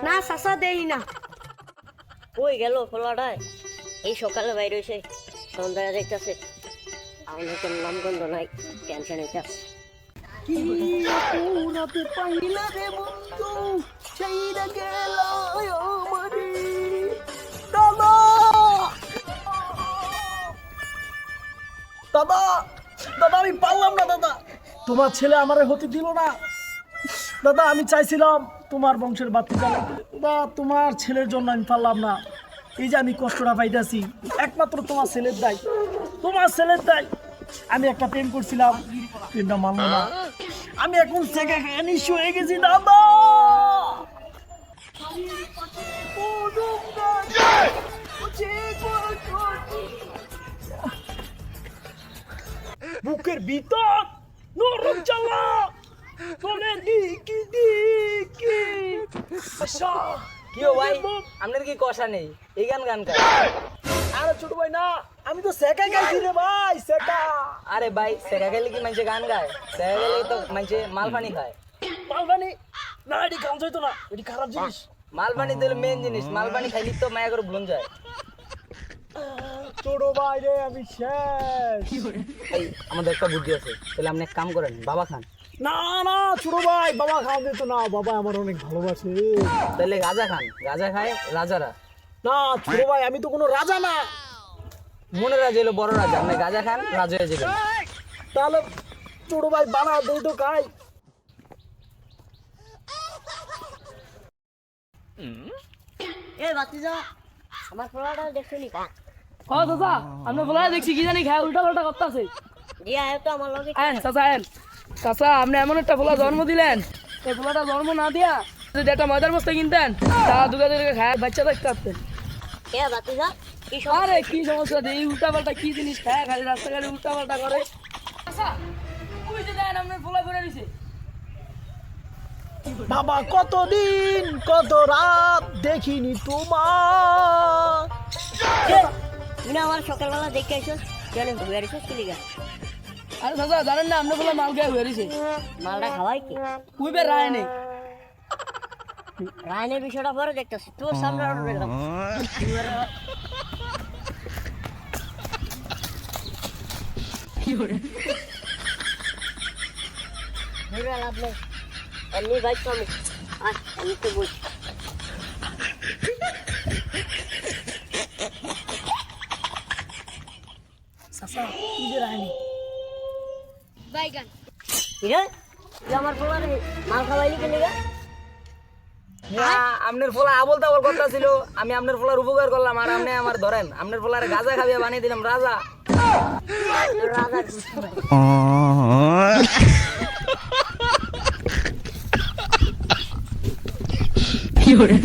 না চাচা দেই না। কই গেল ফলাটায়? এই সকালে বাইরে হয়েছে, সন্ধ্যায় দেখতেছে আমাদের কোনো নামগন্ধ নাই, টেনশন হইতেছে। কি পুরাতে পাইলা রে বন্ধু সেইরা গেল আমারে। দাদা দাদা দাদা আমি পারলাম না দাদা, তোমার ছেলে আমারে হতে দিল না দাদা। আমি চাইছিলাম তোমার বংশের বাতি জ্বালাতে দাদা, তোমার ছেলের জন্য আমি পারলাম না। এই যে আমি কষ্টটা পাইতেছি একমাত্র তোমার ছেলের দায়, তোমার ছেলের দায়। আমি একটা প্রেম করছিলাম, প্রেমটা মানলো না। আমি এখন থেকে নিঃস্ব হয়ে গেছি দাদা। বুকের ভিতর নরম জ্বালা তোরে দিকি দিকি। আচ্ছা কি ও ভাই, আপনার কি কষা নেই? এই গান গান গায়? আরে ছোট ভাই না, আমি তো সেকা গাইছি রে ভাই, সেকা। আরে ভাই, সেকা গেলে কি মানুষে গান গায়? সেকা গেলে তো মানুষে মালপানি খায়। মালপানি না, এটি খাওয়া যাইতো না, এটি খারাপ জিনিস। মালপানি তো মেন জিনিস, মালপানি খাইলে তো মায়া করে ভুলন যায়। ছোট ভাই রে আমি শেষ। এই আমাদের একটা বুদ্ধি আছে, তাহলে আপনি এক কাম করেন, বাবা খান। না না ছোট ভাই, বাবা খাওয়া দিত না, বাবা আমার অনেক ভালোবাসে। তাহলে গাঁজা খান, গাঁজা খায় রাজারা। না ছোট ভাই, আমি তো কোনো রাজা না। মনে রাজা এলো বড় রাজা, আপনি গাঁজা খান, রাজা হয়ে যাবেন। তাহলে ছোট ভাই বানা দই তো খাই। এ বাতিজা, আমার ফলাটা দেখছো নি? ও চাচা, আমরা বলা দেখছি কি জানি খায় উল্টা পাল্টা করতেছে। দিয়া তো আমার লগে আইন চাচা আইন। চাচা আপনি এমন একটা ফোলা জন্ম দিলেন, এই ফোলাটা জন্ম না দিয়া যদি একটা ময়দার বস্তা কিনতেন, তা দোকানে খায় বাচ্চা দেখতে পারতেন। এ বাতিজা কি আরে কি সমস্যা, এই উল্টা পাল্টা কি জিনিস খায়, খালি রাস্তাঘাটে উল্টা পাল্টা করে। আচ্ছা ওই যে দেন আপনার ফোলা করে দিছে। বাবা কতদিন কত রাত দেখিনি তোমার। তুমি আমার সকালবেলা দেখে আইছো, কেন ঘুরে আইছো কি লিগা? আরে চাচা জানেন না, আপনার ফোলা মাল খেয়ে হয়ে দিছে। মালটা খাওয়াই কি? উইবে রায় নেই। রায়নের বিষয়টা পরে দেখতেছি, তোর সামনে দেখলাম। লাভ নেই, এমনি বাইক আমি আমি তো বলছি। চাচা কি যে রায়নি বাইগান কিরে তুই আমার পোলারে মাল খাওয়াইলি কে লিগা? আপনার ফোলা আবল তাবল কথা ছিল, আমি আপনার ফোলার উপকার করলাম, আর আপনি আমার ধরেন আপনার ফোলারে গাঁজা খাবিয়ে বানিয়ে দিলাম রাজা। রাজা কি করে